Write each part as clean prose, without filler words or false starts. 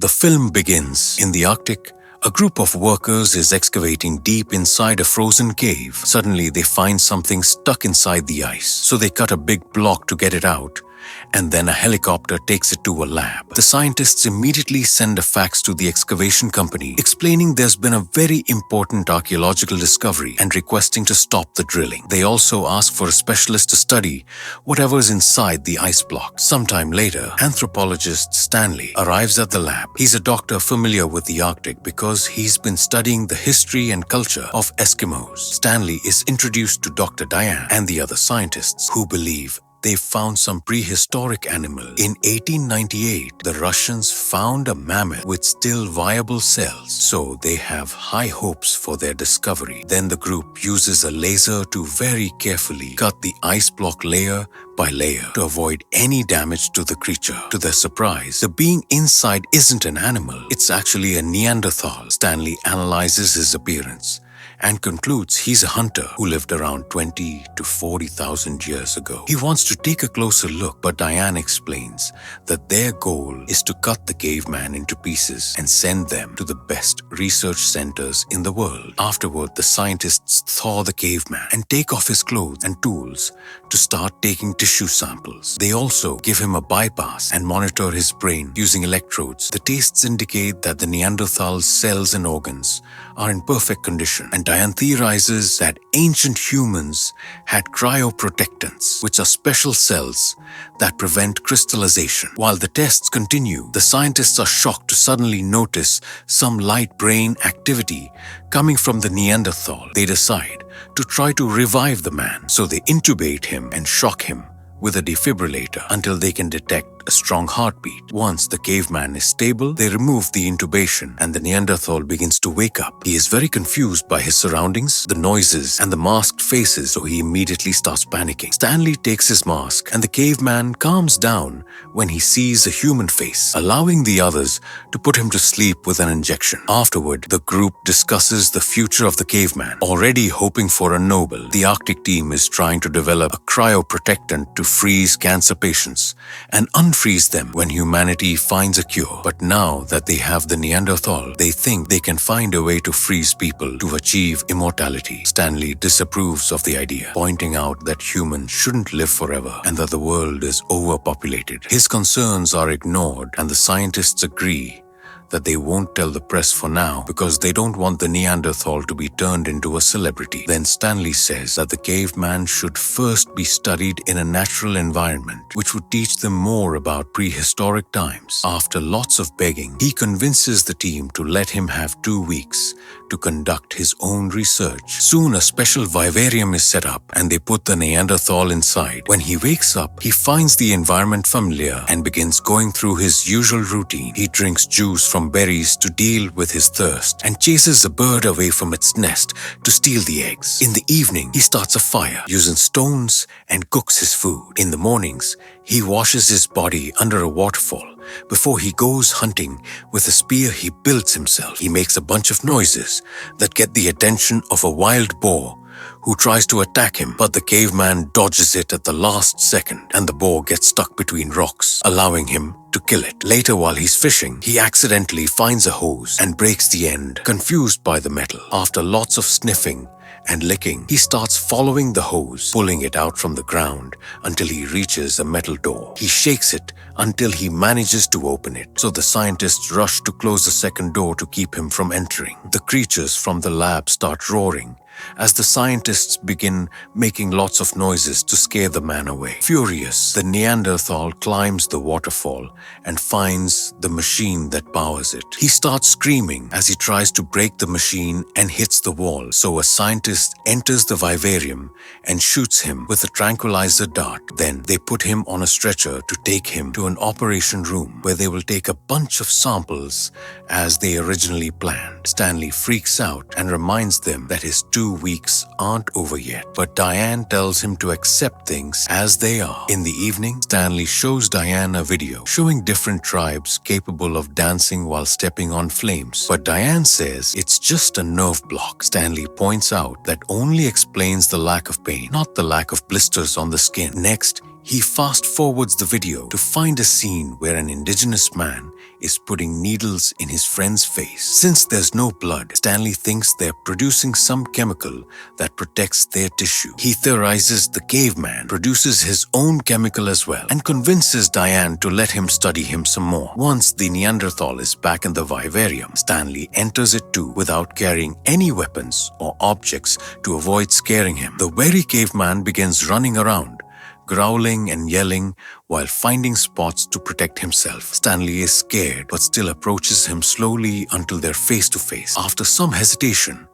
The film begins in the Arctic. A group of workers is excavating deep inside a frozen cave. Suddenly, they find something stuck inside the ice, so they cut a big block to get it out, and then a helicopter takes it to a lab. The scientists immediately send a fax to the excavation company, explaining there's been a very important archaeological discovery and requesting to stop the drilling. They also ask for a specialist to study whatever's inside the ice block. Sometime later, anthropologist Stanley arrives at the lab. He's a doctor familiar with the Arctic because he's been studying the history and culture of Eskimos. Stanley is introduced to Dr. Diane and the other scientists who believe they found some prehistoric animal. In 1898, the Russians found a mammoth with still viable cells, so they have high hopes for their discovery. Then the group uses a laser to very carefully cut the ice block layer by layer to avoid any damage to the creature. To their surprise, the being inside isn't an animal, it's actually a Neanderthal. Stanley analyzes his appearance and concludes he's a hunter who lived around 20 to 40,000 years ago. He wants to take a closer look, but Diane explains that their goal is to cut the caveman into pieces and send them to the best research centers in the world. Afterward, the scientists thaw the caveman and take off his clothes and tools to start taking tissue samples. They also give him a bypass and monitor his brain using electrodes. The tests indicate that the Neanderthal's cells and organs are in perfect condition, and Diane theorizes that ancient humans had cryoprotectants, which are special cells that prevent crystallization. While the tests continue, the scientists are shocked to suddenly notice some light brain activity coming from the Neanderthal. They decide to try to revive the man, so they intubate him and shock him with a defibrillator until they can detect a strong heartbeat. Once the caveman is stable, they remove the intubation and the Neanderthal begins to wake up. He is very confused by his surroundings, the noises, and the masked faces, so he immediately starts panicking. Stanley takes his mask and the caveman calms down when he sees a human face, allowing the others to put him to sleep with an injection. Afterward, the group discusses the future of the caveman. Already hoping for a Nobel, the Arctic team is trying to develop a cryoprotectant to freeze cancer patients and unfreeze them when humanity finds a cure. But now that they have the Neanderthal, they think they can find a way to freeze people to achieve immortality. Stanley disapproves of the idea, pointing out that humans shouldn't live forever and that the world is overpopulated. His concerns are ignored, and the scientists agree that they won't tell the press for now because they don't want the Neanderthal to be turned into a celebrity. Then Stanley says that the caveman should first be studied in a natural environment, which would teach them more about prehistoric times. After lots of begging, he convinces the team to let him have 2 weeks to conduct his own research. Soon a special vivarium is set up and they put the Neanderthal inside. When he wakes up, he finds the environment familiar and begins going through his usual routine. He drinks juice from berries to deal with his thirst and chases a bird away from its nest to steal the eggs. In the evening, he starts a fire using stones and cooks his food. In the mornings, he washes his body under a waterfall. Before he goes hunting with a spear he builds himself. He makes a bunch of noises that get the attention of a wild boar who tries to attack him, but the caveman dodges it at the last second and the boar gets stuck between rocks, allowing him to kill it. Later, while he's fishing, he accidentally finds a hose and breaks the end, confused by the metal. After lots of sniffing and licking, he starts following the hose, pulling it out from the ground until he reaches a metal door. He shakes it until he manages to open it, so the scientists rush to close the second door to keep him from entering. The creatures from the lab start roaring as the scientists begin making lots of noises to scare the man away. Furious, the Neanderthal climbs the waterfall and finds the machine that powers it. He starts screaming as he tries to break the machine and hits the wall, so a scientist enters the vivarium and shoots him with a tranquilizer dart. Then they put him on a stretcher to take him to an operation room where they will take a bunch of samples as they originally planned. Stanley freaks out and reminds them that his 2 weeks aren't over yet, but Diane tells him to accept things as they are. In the evening, Stanley shows Diane a video showing different tribes capable of dancing while stepping on flames, but Diane says it's just a nerve block. Stanley points out that only explains the lack of pain, not the lack of blisters on the skin. Next, He fast forwards the video to find a scene where an indigenous man is putting needles in his friend's face. Since there's no blood, Stanley thinks they're producing some chemical that protects their tissue. He theorizes the caveman produces his own chemical as well and convinces Diane to let him study him some more. Once the Neanderthal is back in the vivarium, Stanley enters it too without carrying any weapons or objects to avoid scaring him. The wary caveman begins running around, growling and yelling while finding spots to protect himself. Stanley is scared but still approaches him slowly until they're face to face. After some hesitation,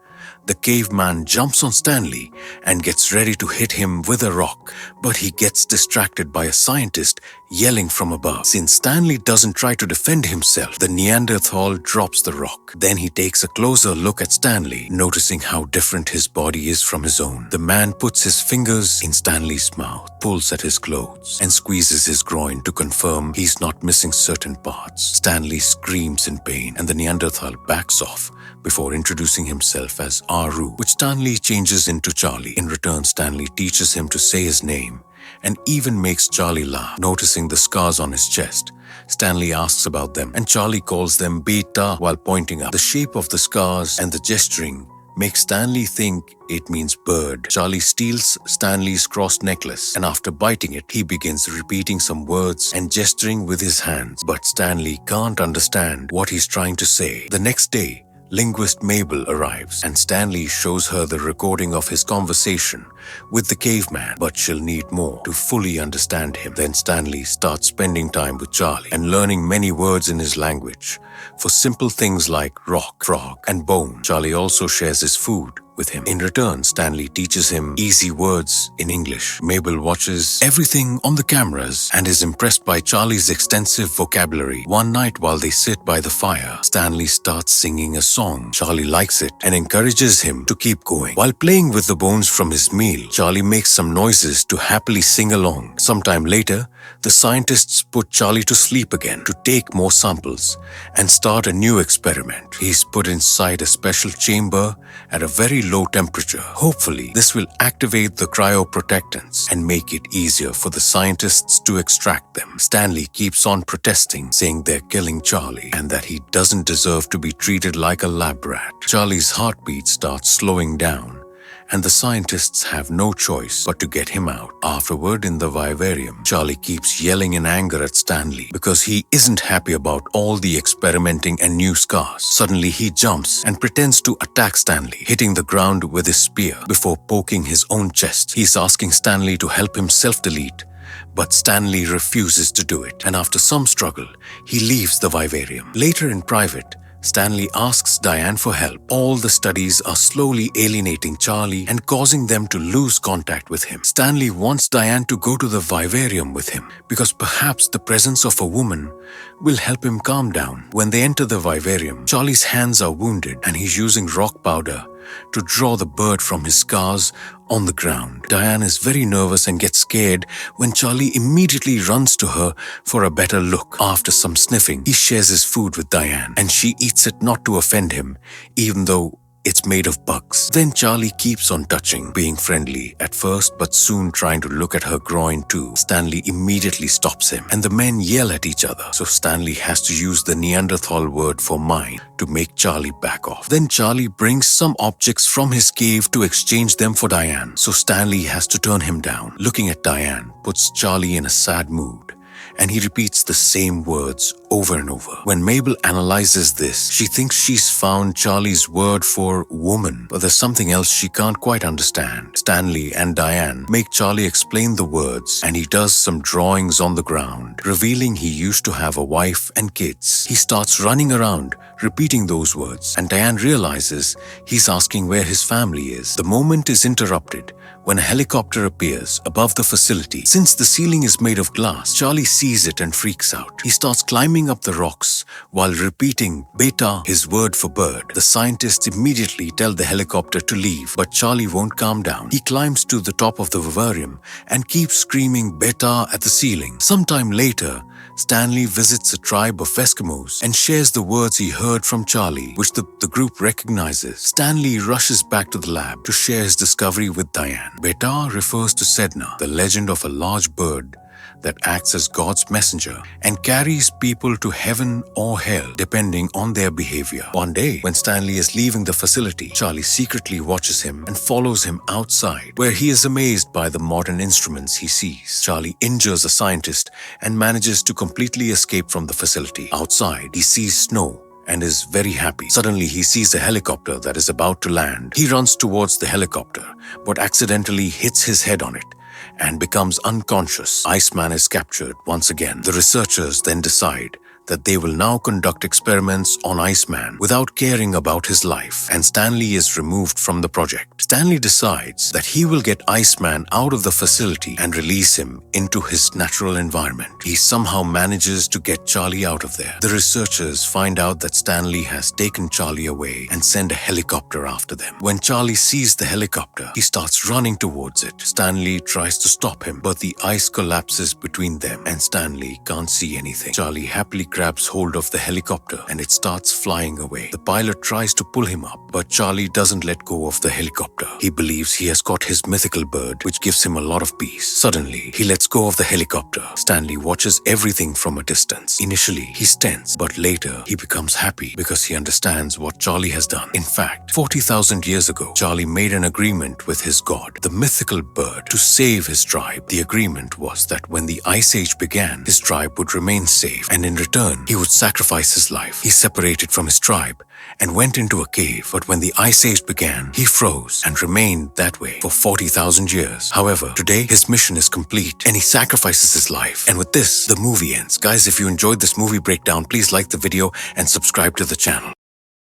the caveman jumps on Stanley and gets ready to hit him with a rock, but he gets distracted by a scientist yelling from above. Since Stanley doesn't try to defend himself, the Neanderthal drops the rock. Then he takes a closer look at Stanley, noticing how different his body is from his own. The man puts his fingers in Stanley's mouth, pulls at his clothes, and squeezes his groin to confirm he's not missing certain parts. Stanley screams in pain, and the Neanderthal backs off before introducing himself as Aru, which Stanley changes into Charlie. In return, Stanley teaches him to say his name and even makes Charlie laugh. Noticing the scars on his chest, Stanley asks about them, and Charlie calls them beta while pointing up. The shape of the scars and the gesturing makes Stanley think it means bird. Charlie steals Stanley's crossed necklace, and after biting it, he begins repeating some words and gesturing with his hands. But Stanley can't understand what he's trying to say. The next day, linguist Mabel arrives, and Stanley shows her the recording of his conversation with the caveman, but she'll need more to fully understand him. Then Stanley starts spending time with Charlie and learning many words in his language for simple things like rock, frog, and bone. Charlie also shares his food with him. In return, Stanley teaches him easy words in English. Mabel watches everything on the cameras and is impressed by Charlie's extensive vocabulary. One night while they sit by the fire, Stanley starts singing a song. Charlie likes it and encourages him to keep going. While playing with the bones from his meal, Charlie makes some noises to happily sing along. Sometime later, the scientists put Charlie to sleep again to take more samples and start a new experiment. He's put inside a special chamber at a very low temperature. Hopefully, this will activate the cryoprotectants and make it easier for the scientists to extract them. Stanley keeps on protesting, saying they're killing Charlie and that he doesn't deserve to be treated like a lab rat. Charlie's heartbeat starts slowing down, and the scientists have no choice but to get him out. Afterward, in the vivarium, Charlie keeps yelling in anger at Stanley because he isn't happy about all the experimenting and new scars. Suddenly, he jumps and pretends to attack Stanley, hitting the ground with his spear before poking his own chest. He's asking Stanley to help him self-delete, but Stanley refuses to do it, and after some struggle, he leaves the vivarium. Later in private, Stanley asks Diane for help. All the studies are slowly alienating Charlie and causing them to lose contact with him. Stanley wants Diane to go to the vivarium with him because perhaps the presence of a woman will help him calm down. When they enter the vivarium, Charlie's hands are wounded and he's using rock powder to draw the bird from his scars on the ground. Diane is very nervous and gets scared when Charlie immediately runs to her for a better look. After some sniffing, he shares his food with Diane, and she eats it not to offend him, even though it's made of bugs. Then Charlie keeps on touching, being friendly at first but soon trying to look at her groin too. Stanley immediately stops him and the men yell at each other, so Stanley has to use the Neanderthal word for mine to make Charlie back off. Then Charlie brings some objects from his cave to exchange them for Diane, so Stanley has to turn him down. Looking at Diane puts Charlie in a sad mood, and he repeats the same words over and over. When Mabel analyzes this, she thinks she's found Charlie's word for woman, but there's something else she can't quite understand. Stanley and Diane make Charlie explain the words, and he does some drawings on the ground, revealing he used to have a wife and kids. He starts running around, repeating those words, and Diane realizes he's asking where his family is. The moment is interrupted when a helicopter appears above the facility. Since the ceiling is made of glass, Charlie sees it and freaks freaks out. He starts climbing up the rocks while repeating "Beta," his word for bird. The scientists immediately tell the helicopter to leave, but Charlie won't calm down. He climbs to the top of the vivarium and keeps screaming "Beta" at the ceiling. Sometime later, Stanley visits a tribe of Eskimos and shares the words he heard from Charlie, which the group recognizes. Stanley rushes back to the lab to share his discovery with Diane. Beta refers to Sedna, the legend of a large bird that acts as God's messenger and carries people to heaven or hell depending on their behavior. One day, when Stanley is leaving the facility, Charlie secretly watches him and follows him outside, where he is amazed by the modern instruments he sees. Charlie injures a scientist and manages to completely escape from the facility. Outside, he sees snow and is very happy. Suddenly, he sees a helicopter that is about to land. He runs towards the helicopter, but accidentally hits his head on it and becomes unconscious. Iceman is captured once again. The researchers then decide that they will now conduct experiments on Iceman without caring about his life, and Stanley is removed from the project. Stanley decides that he will get Iceman out of the facility and release him into his natural environment. He somehow manages to get Charlie out of there. The researchers find out that Stanley has taken Charlie away and send a helicopter after them. When Charlie sees the helicopter, he starts running towards it. Stanley tries to stop him, but the ice collapses between them and Stanley can't see anything. Charlie happily grabs hold of the helicopter and it starts flying away. The pilot tries to pull him up, but Charlie doesn't let go of the helicopter. He believes he has got his mythical bird, which gives him a lot of peace. Suddenly, he lets go of the helicopter. Stanley watches everything from a distance. Initially, he's tense, but later he becomes happy because he understands what Charlie has done. In fact, 40,000 years ago, Charlie made an agreement with his god, the mythical bird, to save his tribe. The agreement was that when the Ice Age began, his tribe would remain safe, and in return, he would sacrifice his life. He separated from his tribe and went into a cave, but when the Ice Age began, he froze and remained that way for 40,000 years. However, today his mission is complete and he sacrifices his life. And with this, the movie ends. Guys, if you enjoyed this movie breakdown, please like the video and subscribe to the channel.